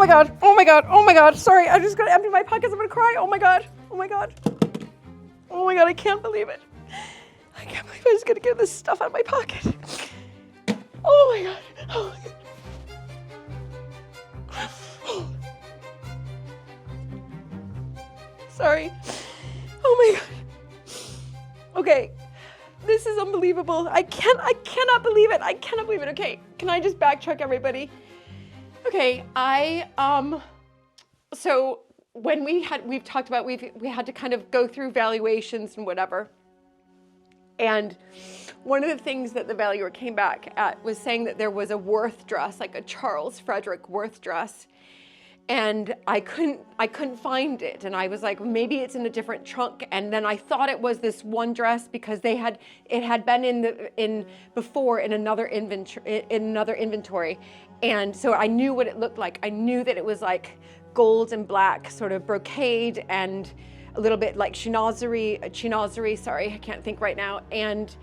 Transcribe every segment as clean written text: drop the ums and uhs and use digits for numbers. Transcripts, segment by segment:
my God, oh my God, oh my God. Sorry, I'm just gonna empty my pockets. I'm gonna cry. Oh my God, oh my God. Oh my God, I can't believe it. I can't believe I was gonna get this stuff out of my pocket. Oh my God, oh my God. Sorry. Oh my God. Okay. This is unbelievable. I cannot believe it. I cannot believe it. Okay. Can I just backtrack, everybody? Okay. So when we've talked about, we had to kind of go through valuations and whatever. And one of the things that the valuer came back at was saying that there was a Worth dress, like a Charles Frederick Worth dress. And I couldn't find it. And I was like, maybe it's in a different trunk. And then I thought it was this one dress because it had been before in another inventory. And so I knew what it looked like. I knew that it was like gold and black, sort of brocade and a little bit like chinoiserie, sorry, I can't think right now. And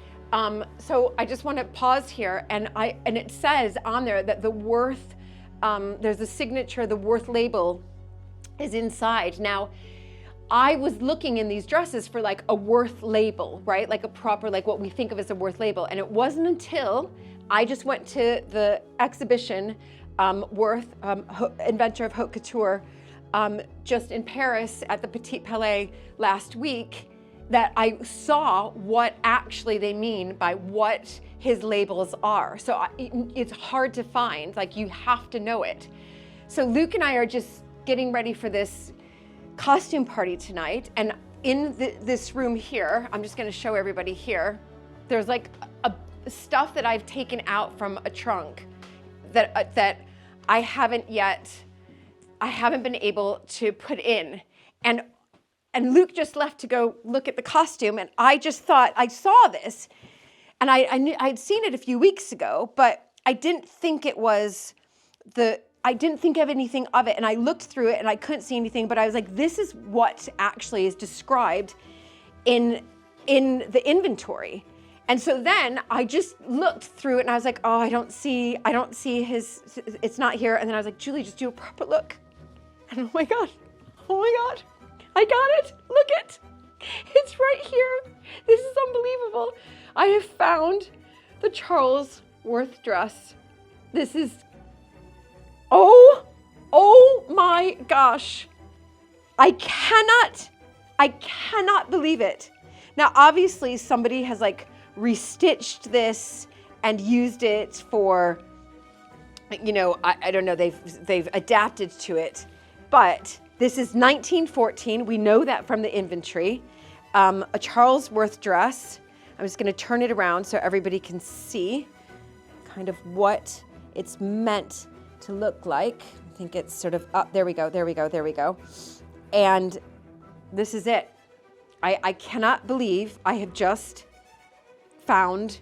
so I just want to pause here, and it says on there that the Worth, there's a signature, the Worth label is inside. Now, I was looking in these dresses for like a Worth label, right? Like a proper, like what we think of as a Worth label. And it wasn't until I just went to the exhibition, Worth, Inventor of Haute Couture, just in Paris at the Petit Palais last week, that I saw what actually they mean by what his labels are. So it's hard to find, like you have to know it. So Luke and I are just getting ready for this costume party tonight. And in this room here, I'm just gonna show everybody here, there's like stuff that I've taken out from a trunk that I haven't been able to put in. And Luke just left to go look at the costume, and I just thought, I saw this, and I'd seen it a few weeks ago, but I didn't think I didn't think of anything of it, and I looked through it and I couldn't see anything, but I was like, this is what actually is described in the inventory. And so then I just looked through it and I was like, oh, I don't see it's not here. And then I was like, Julie, just do a proper look. And oh my God, I got it, look it. It's right here. This is unbelievable. I have found the Charles Worth dress. This is, oh my gosh. I cannot believe it. Now, obviously somebody has like restitched this and used it for, you know, I don't know, they've adapted to it, but this is 1914. We know that from the inventory. A Charles Worth dress. I'm just gonna turn it around so everybody can see kind of what it's meant to look like. I think it's sort of up, there we go. And this is it. I cannot believe I have just found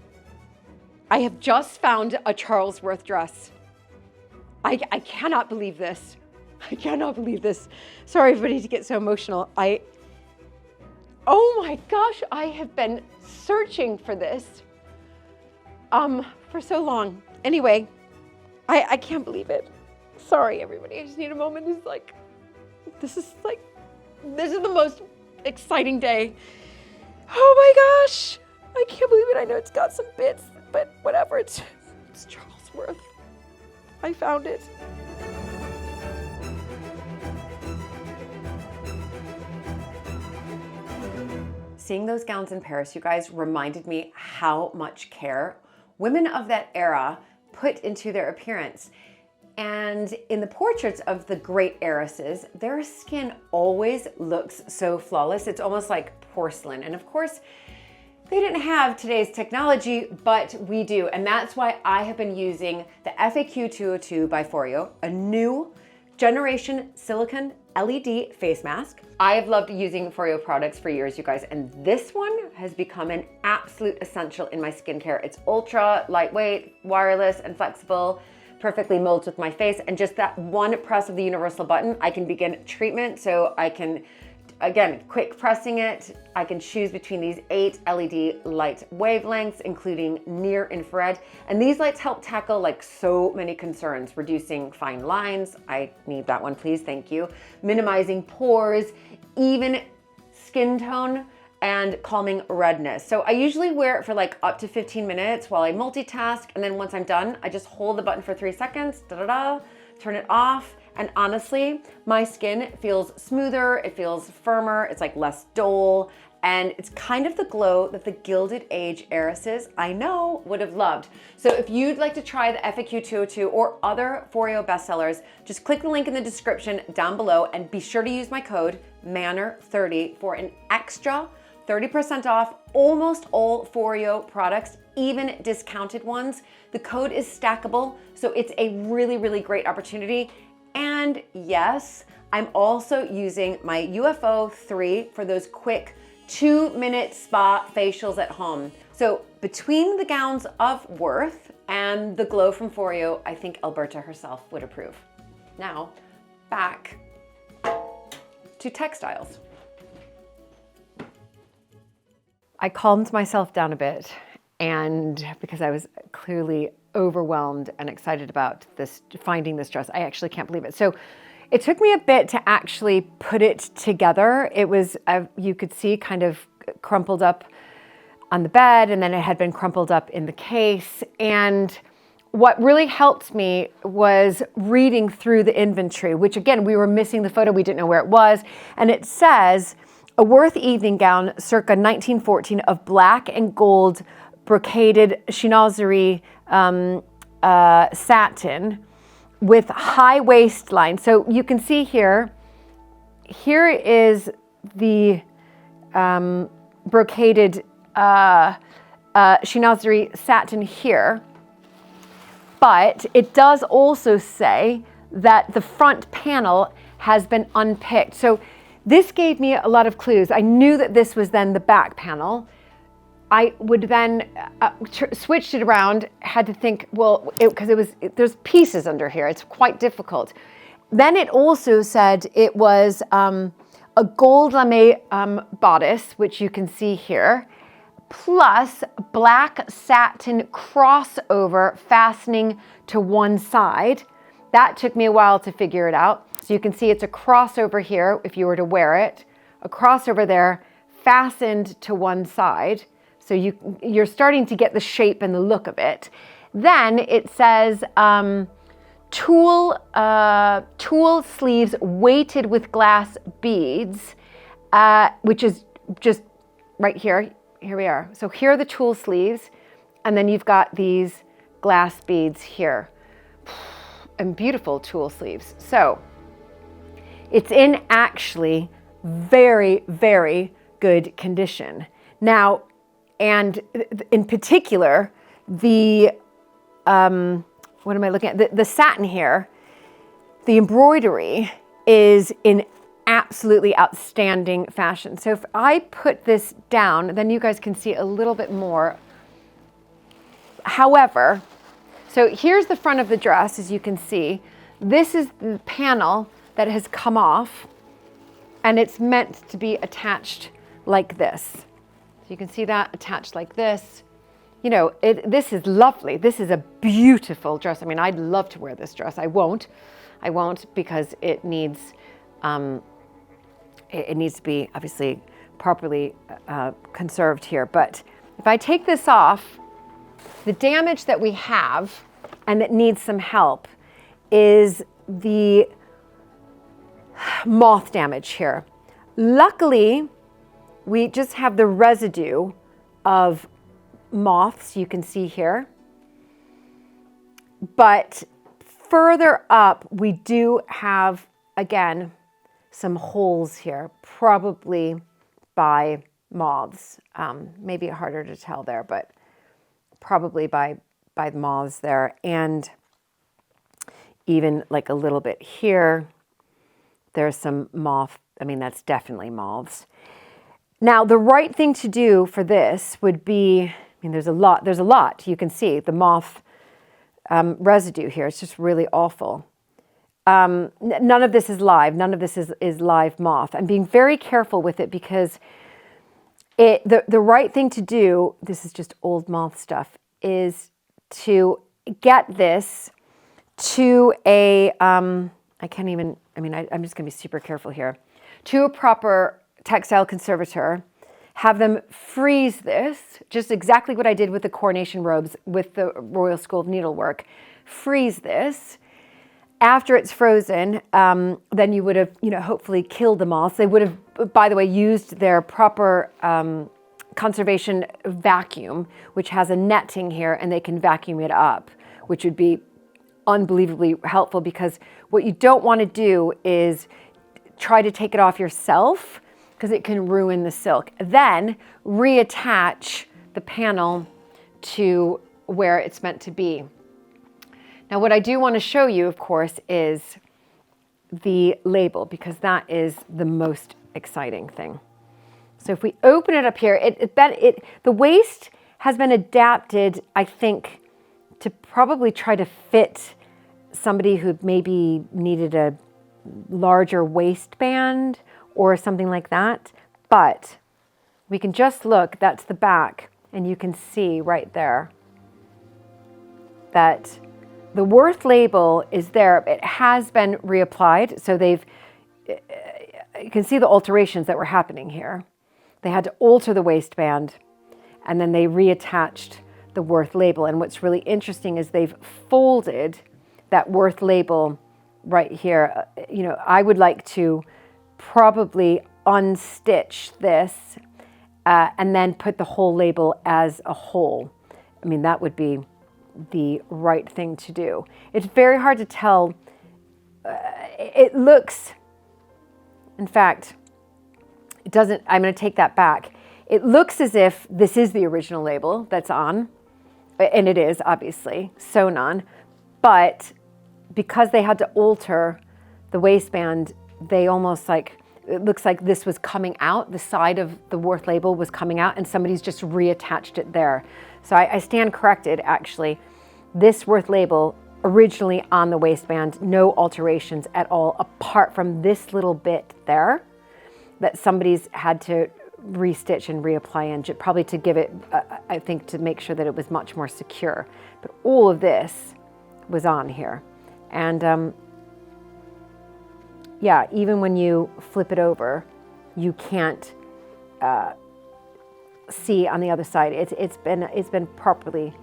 a Charles Worth dress. I cannot believe this. I cannot believe this. Sorry, everybody, to get so emotional. Oh my gosh, I have been searching for this for so long. Anyway, I can't believe it. Sorry, everybody. I just need a moment. This is the most exciting day. Oh my gosh. I can't believe it. I know it's got some bits, but whatever. It's Charles Worth. I found it. Seeing those gowns in Paris, you guys, reminded me how much care women of that era put into their appearance. And in the portraits of the great heiresses, their skin always looks so flawless. It's almost like porcelain. And of course, they didn't have today's technology, but we do. And that's why I have been using the FAQ 202 by Foreo, a new generation silicone LED face mask. I have loved using Foreo products for years, you guys, and this one has become an absolute essential in my skincare. It's ultra lightweight, wireless, and flexible, perfectly molds with my face, and just that one press of the universal button, I can begin treatment. So I can again, quick pressing it. I can choose between these 8 LED light wavelengths, including near infrared. And these lights help tackle like so many concerns, reducing fine lines. I need that one, please, thank you. Minimizing pores, even skin tone, and calming redness. So I usually wear it for like up to 15 minutes while I multitask. And then once I'm done, I just hold the button for 3 seconds, turn it off. And honestly, my skin feels smoother, it feels firmer, it's like less dull, and it's kind of the glow that the Gilded Age heiresses, I know, would have loved. So if you'd like to try the FAQ 202 or other Foreo bestsellers, just click the link in the description down below and be sure to use my code MANOR30 for an extra 30% off almost all Foreo products, even discounted ones. The code is stackable, so it's a really, really great opportunity. And yes, I'm also using my UFO 3 for those quick 2-minute spa facials at home. So between the gowns of Worth and the glow from Foreo, I think Alberta herself would approve. Now, back to textiles. I calmed myself down a bit, and because I was clearly overwhelmed and excited about this, finding this dress. I actually can't believe it. So it took me a bit to actually put it together. It was, you could see, kind of crumpled up on the bed, and then it had been crumpled up in the case. And what really helped me was reading through the inventory, which again, we were missing the photo. We didn't know where it was. And it says, a Worth evening gown circa 1914 of black and gold brocaded chinoiserie satin with high waistline. So you can see here is the brocaded chinoiserie satin here, but it does also say that the front panel has been unpicked. So this gave me a lot of clues. I knew that this was then the back panel. I would then switched it around, had to think, well, because there's pieces under here. It's quite difficult. Then it also said it was a gold lame bodice, which you can see here, plus black satin crossover fastening to one side. That took me a while to figure it out. So you can see it's a crossover here if you were to wear it, a crossover there fastened to one side. So you're starting to get the shape and the look of it. Then it says tulle sleeves weighted with glass beads, which is just right here. Here we are. So here are the tulle sleeves, and then you've got these glass beads here, and beautiful tulle sleeves. So it's in actually very, very good condition. Now, and in particular, the, what am I looking at? The satin here, the embroidery is in absolutely outstanding fashion. So if I put this down, then you guys can see a little bit more. However, so here's the front of the dress, as you can see. This is the panel that has come off, and it's meant to be attached like this. So you can see that attached like this. You know, this is lovely. This is a beautiful dress. I mean, I'd love to wear this dress. I won't because it needs to be obviously properly conserved here. But if I take this off, the damage that we have and that needs some help is the moth damage here. Luckily, we just have the residue of moths you can see here. But further up, we do have, again, some holes here, probably by moths. Maybe harder to tell there, but probably by moths there. And even like a little bit here, there's some moth. I mean, that's definitely moths. Now, the right thing to do for this would be, I mean, there's a lot. You can see the moth residue here. It's just really awful. none of this is live. None of this is live moth. I'm being very careful with it because the right thing to do, this is just old moth stuff, is to get this to a, I'm just going to be super careful here, to a proper textile conservator, have them freeze this, just exactly what I did with the coronation robes with the Royal School of Needlework. Freeze this. After it's frozen, then you would have, hopefully killed the moths. They would have, by the way, used their proper conservation vacuum, which has a netting here, and they can vacuum it up, which would be unbelievably helpful, because what you don't want to do is try to take it off yourself, because it can ruin the silk. Then reattach the panel to where it's meant to be. Now, what I do want to show you, of course, is the label, because that is the most exciting thing. So if we open it up here, the waist has been adapted, I think, to probably try to fit somebody who maybe needed a larger waistband or something like that. But we can just look, that's the back, and you can see right there that the Worth label is there. It has been reapplied, so you can see the alterations that were happening here. They had to alter the waistband, and then they reattached the Worth label. And what's really interesting is they've folded that Worth label right here. I would like to probably unstitch this and then put the whole label as a whole. That would be the right thing to do. It's very hard to tell. It looks, in fact, it doesn't, I'm going to take that back. It looks as if this is the original label that's on, and it is obviously sewn on, but because they had to alter the waistband, they almost it looks like this was coming out, the side of the Worth label was coming out, and somebody's just reattached it there. So I stand corrected, actually. This Worth label originally on the waistband, no alterations at all, apart from this little bit there that somebody's had to restitch and reapply, and probably to give it, I think, to make sure that it was much more secure. But all of this was on here. And yeah, even when you flip it over, you can't see on the other side. It's been properly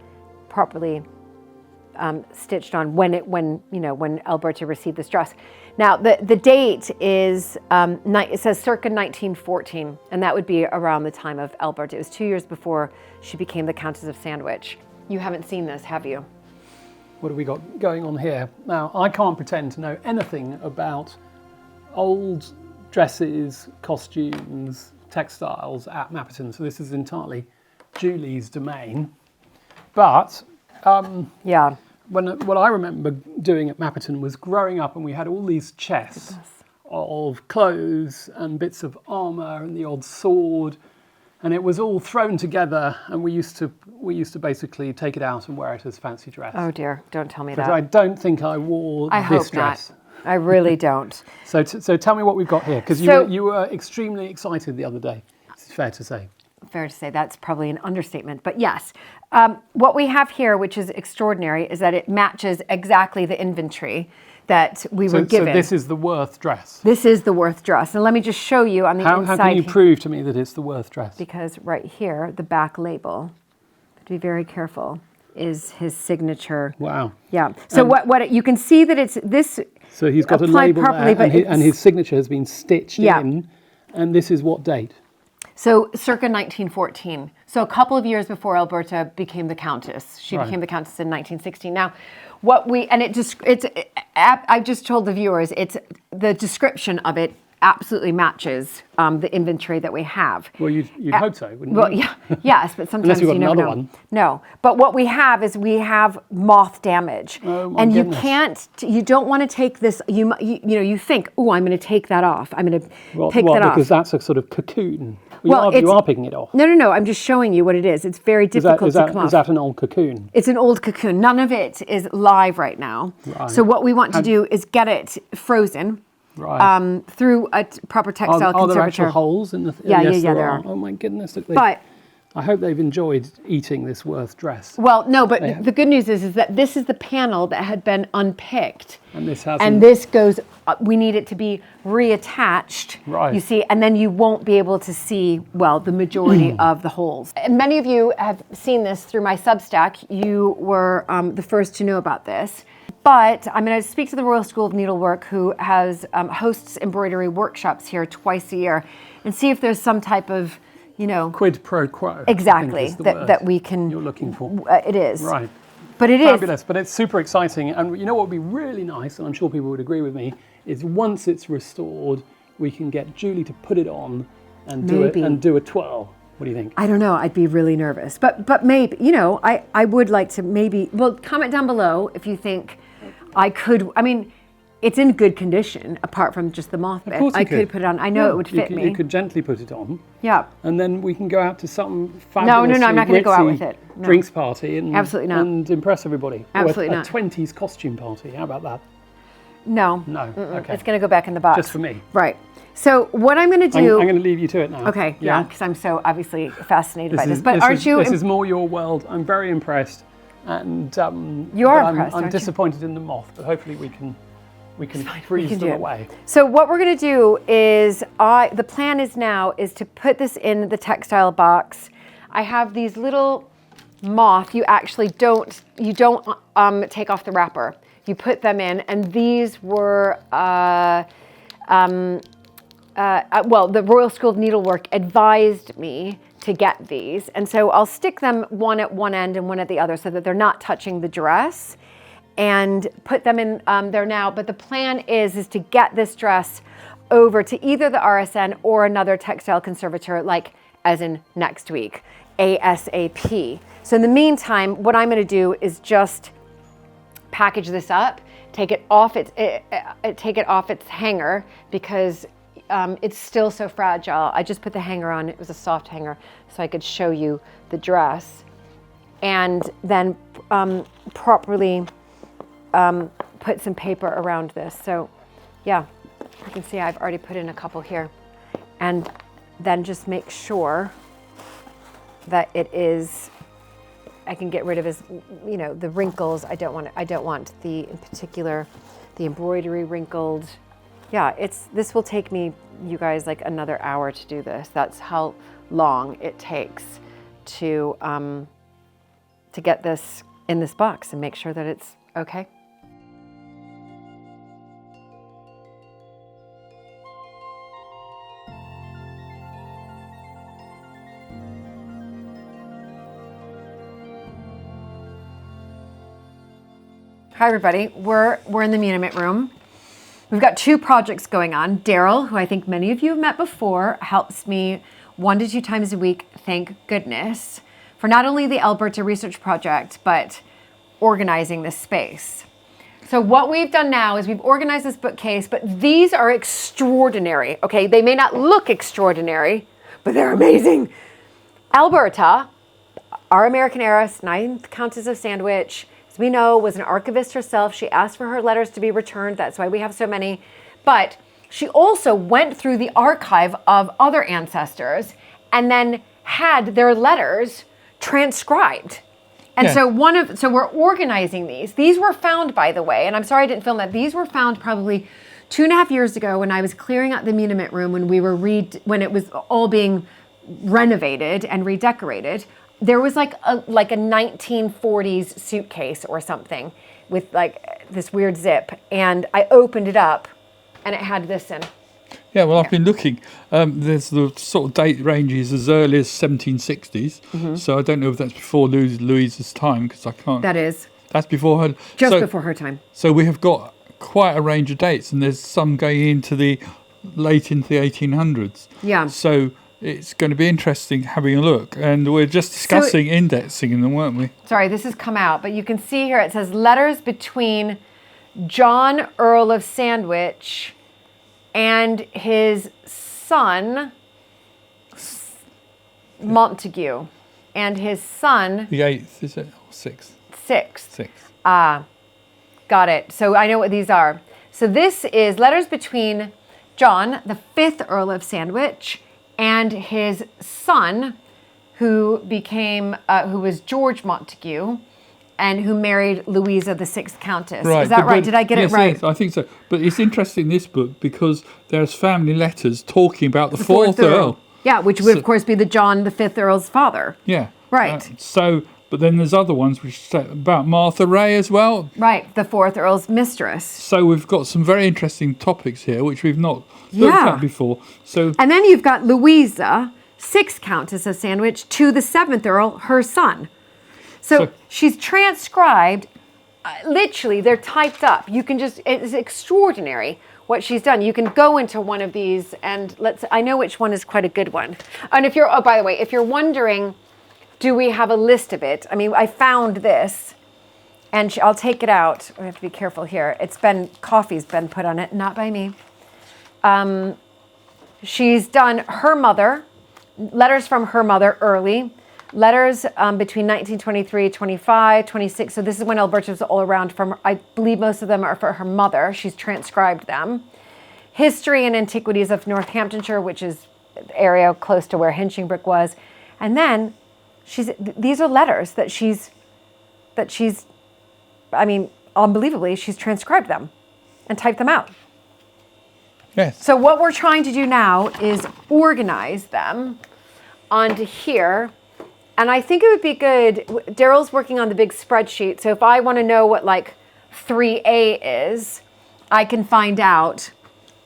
stitched on when Alberta received this dress. Now the date is it says circa 1914, and that would be around the time of Alberta. It was 2 years before she became the Countess of Sandwich. You haven't seen this, have you? What have we got going on here? Now, I can't pretend to know anything about old dresses, costumes, textiles at Mapperton, so this is entirely Julie's domain. But yeah, what I remember doing at Mapperton was growing up, and we had all these chests of clothes and bits of armour and the odd sword, and it was all thrown together, and we used to basically take it out and wear it as fancy dress. Oh dear, don't tell me but that. I don't think I wore this dress. Not. I really don't. So tell me what we've got here, because you were extremely excited the other day. It's fair to say. Fair to say, that's probably an understatement. But yes, what we have here, which is extraordinary, is that it matches exactly the inventory that we were given. So this is the Worth dress. This is the Worth dress. And let me just show you on the inside. How can you prove to me that it's the Worth dress? Because right here, the back label, to be very careful, is his signature. Wow. Yeah. So what you can see that it's this. So he's got a label there, and his signature has been stitched in. And this is what date? So circa 1914. So a couple of years before Alberta became the Countess. She became the Countess in 1916. Now, I just told the viewers, it's the description of it absolutely matches the inventory that we have. Well, you'd hope so, wouldn't Well, you? yeah, yes, but sometimes Unless you've got you never another know. one. No, but what we have is we have moth damage, Oh, my and goodness. you don't want to take this. You think, oh, I'm going to take that off. I'm going to pick that because off. that's a sort of cocoon. Well, You are picking it off. No. I'm just showing you what it is. It's very difficult to come off. Is that an old cocoon? It's an old cocoon. None of it is live right now. Right. So what we want to do is get it frozen. Right. Through a proper textile Are there conservator. actual holes in the? Yeah, yes, there are. Oh my goodness! Look, But I hope they've enjoyed eating this Worth dress. well, no, but the good news is that this is the panel that had been unpicked. And this hasn't. And this goes, we need it to be reattached, Right. you see, and then you won't be able to see, well, the majority of the holes. And many of you have seen this through my Substack. You were the first to know about this. But I'm going to speak to the Royal School of Needlework, who has hosts embroidery workshops here twice a year, and see if there's some type of, Quid pro quo. exactly, I think is the word that we can. you're looking for. It is. Right. But it is. Fabulous, but it's super exciting. And you know what would be really nice, and I'm sure people would agree with me, is once it's restored, we can get Julie to put it on and do a twirl. What do you think? I don't know. I'd be really nervous, but maybe, I would like to maybe. Well, comment down below if you think I could. I mean, it's in good condition apart from just the moth bit. Of course you I could put it on. I know it would fit me. You could gently put it on. Yeah. And then we can go out to some fabulous, I'm not going to go out with it. No. drinks party and Absolutely not. and impress everybody. Absolutely or a not. 20s costume party. How about that? No. No. Okay. It's going to go back in the box. Just for me. Right. So what I'm going to do. I'm going to leave you to it now. Okay. Yeah. Because I'm so obviously fascinated by this. But This is more your world. I'm very impressed, and You are but impressed, I'm aren't you? disappointed in the moth, but hopefully we can freeze can them do it. away. So what we're going to do is, the plan is to put this in the textile box. I have these little moth. You actually don't take off the wrapper. You put them in, and these were well, the Royal School of Needlework advised me to get these, and so I'll stick them one at one end and one at the other so that they're not touching the dress, and put them in there now. But the plan is to get this dress over to either the RSN or another textile conservator, like as in next week, ASAP. So in the meantime, what I'm going to do is just package this up, take it off its hanger, because it's still so fragile. I just put the hanger on. It was a soft hanger, so I could show you the dress, and then properly put some paper around this. So yeah, you can see I've already put in a couple here, and then just make sure that it is, I can get rid of the wrinkles. I don't want the, in particular, the embroidery wrinkled. Yeah, this will take me, you guys, like another hour to do this. That's how long it takes to get this in this box and make sure that it's okay. Hi everybody, we're in the muniment room. We've got two projects going on. Daryl, who I think many of you have met before, helps me 1 to 2 times a week, thank goodness, for not only the Alberta research project, but organizing this space. So what we've done now is we've organized this bookcase, but these are extraordinary, okay? They may not look extraordinary, but they're amazing. Alberta, our American heiress, 9th Countess of Sandwich, as we know, was an archivist herself. She asked for her letters to be returned. That's why we have so many. But she also went through the archive of other ancestors and then had their letters transcribed. And so we're organizing these. These were found, by the way, and I'm sorry I didn't film that. These were found probably 2.5 years ago when I was clearing out the muniment room when when it was all being renovated and redecorated. There was like a 1940s suitcase or something with like this weird zip, and I opened it up and it had this in. Yeah, well, I've been looking. There's the sort of date ranges as early as 1760s. So I don't know if that's before Louise's time, because I can't. That is. That's before her. Just before her time. So we have got quite a range of dates, and there's some going into the late into the 1800s. Yeah. So it's going to be interesting having a look. And we're just discussing indexing in them, weren't we? Sorry, this has come out, but you can see here it says letters between John, Earl of Sandwich, and his son, Montague, and his son, The 8th, is it? Or 6th? Sixth. 6th. Got it. So I know what these are. So this is letters between John, the 5th Earl of Sandwich, and his son, who was George Montague, and who married Louisa, the 6th Countess. Right. Is that right? Did I get yes, it right? Yes, I think so. But it's interesting, this book, because there's family letters talking about the 4th Earl. Yeah, which would, of course, be the John, the 5th Earl's father. Yeah. Right. But then there's other ones which say about Martha Ray as well. Right, the 4th Earl's mistress. So we've got some very interesting topics here, which we've not looked at before. So And then you've got Louisa, 6th Countess of Sandwich, to the 7th Earl, her son. So she's transcribed, literally, they're typed up. You can just, it's extraordinary what she's done. You can go into one of these and I know which one is quite a good one. And if you're, oh, by the way, if you're wondering, do we have a list of it? I mean, I found this and I'll take it out. I have to be careful here. Coffee's been put on it, not by me. She's done her mother, letters from her mother early, letters between 1923, 25, 26. So this is when Alberta's all around from, I believe most of them are for her mother. She's transcribed them. History and Antiquities of Northamptonshire, which is the area close to where Hinchingbrook was. And then these are letters that she's, I mean, unbelievably, she's transcribed them and typed them out. yes. So what we're trying to do now is organize them onto here. And I think it would be good, Daryl's working on the big spreadsheet, so if I want to know what like 3A is, I can find out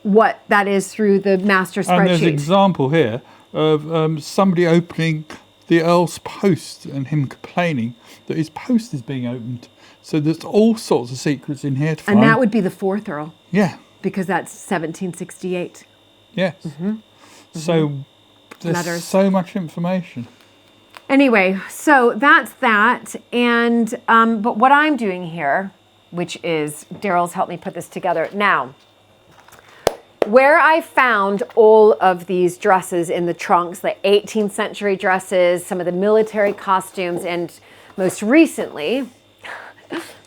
what that is through the master spreadsheet. And there's an example here of somebody opening the Earl's post and him complaining that his post is being opened. So there's all sorts of secrets in here to find. And that would be the 4th Earl. Yeah. Because that's 1768. Yes. So there's Letters. so much information. Anyway, so that's that. And, but what I'm doing here, which is, Daryl's helped me put this together. Now, where I found all of these dresses in the trunks, the 18th century dresses, some of the military costumes, and most recently,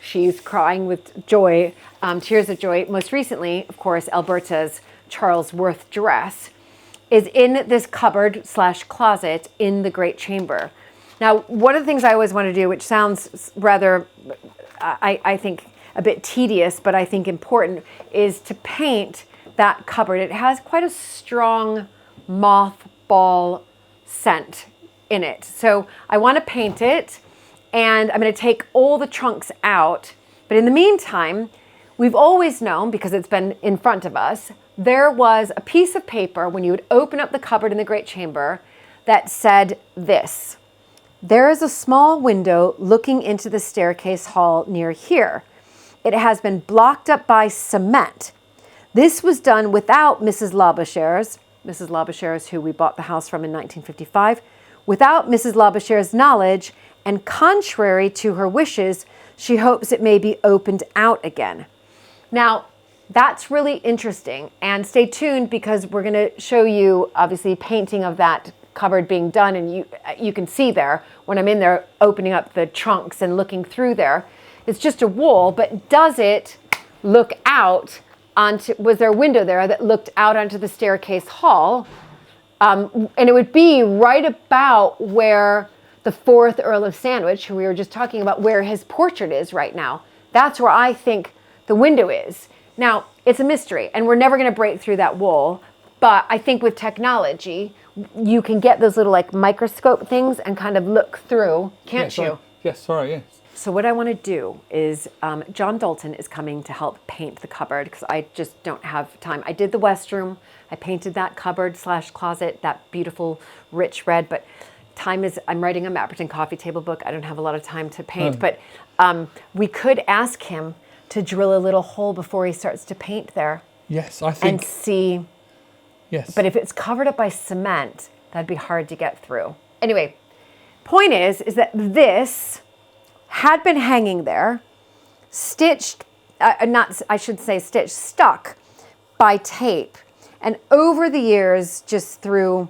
she's crying with joy, tears of joy. Most recently, of course, Alberta's Charles Worth dress is in this cupboard/closet in the Great Chamber. Now, one of the things I always want to do, which sounds rather, I think, a bit tedious, but I think important, is to paint that cupboard. It has quite a strong mothball scent in it. So I want to paint it, and I'm going to take all the trunks out. But in the meantime, we've always known, because it's been in front of us, there was a piece of paper when you would open up the cupboard in the Great Chamber that said this: there is a small window looking into the staircase hall near here. It has been blocked up by cement. This was done without Mrs. Labuchaire's, who we bought the house from in 1955, without Mrs. Labuchaire's knowledge, and contrary to her wishes, she hopes it may be opened out again. Now, that's really interesting, and stay tuned because we're going to show you, obviously, painting of that cupboard being done, and you can see there, when I'm in there opening up the trunks and looking through there, it's just a wall, but does it look out onto, was there a window there that looked out onto the staircase hall? And it would be right about where the 4th Earl of Sandwich, who we were just talking about, where his portrait is right now. That's where I think the window is. Now, it's a mystery, and we're never going to break through that wall, but I think with technology, you can get those little like microscope things and kind of look through, can't you? Yes, sorry, yes. So what I want to do is, John Dalton is coming to help paint the cupboard because I just don't have time. I did the West Room. I painted that cupboard/closet, that beautiful rich red, but time is, I'm writing a Mapperton coffee table book. I don't have a lot of time to paint, but we could ask him to drill a little hole before he starts to paint there. Yes, I think. And see Yes. But if it's covered up by cement, that'd be hard to get through. Anyway, point is that this had been hanging there, stitched, stuck by tape. And over the years, just through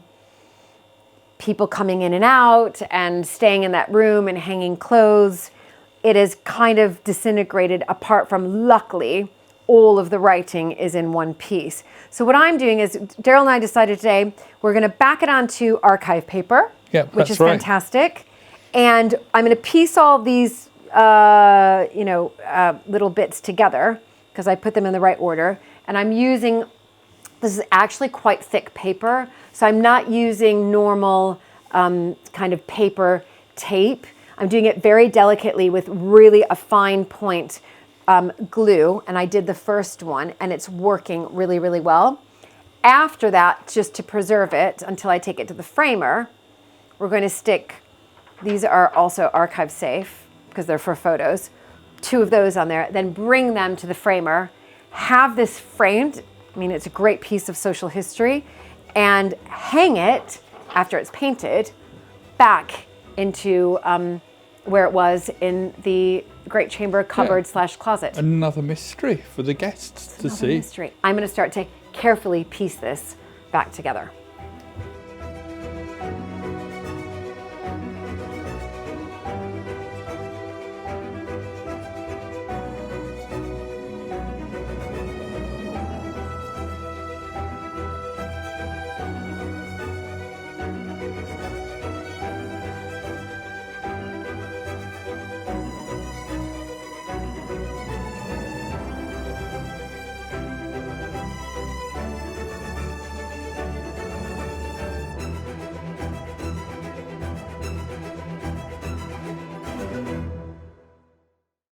people coming in and out and staying in that room and hanging clothes, it is kind of disintegrated apart from, luckily, all of the writing is in one piece. So what I'm doing is, Daryl and I decided today, we're gonna back it onto archive paper, which is fantastic. And I'm gonna piece all these little bits together because I put them in the right order. And I'm using, this is actually quite thick paper, so I'm not using normal kind of paper tape. I'm doing it very delicately with really a fine point glue, and I did the first one, and it's working really, really well. After that, just to preserve it until I take it to the framer, we're going to stick, these are also archive safe because they're for photos, 2 of those on there, then bring them to the framer, have this framed, I mean, it's a great piece of social history, and hang it, after it's painted, back into where it was in the great chamber cupboard / closet. Another mystery for the guests to see. Mystery. I'm going to start to carefully piece this back together.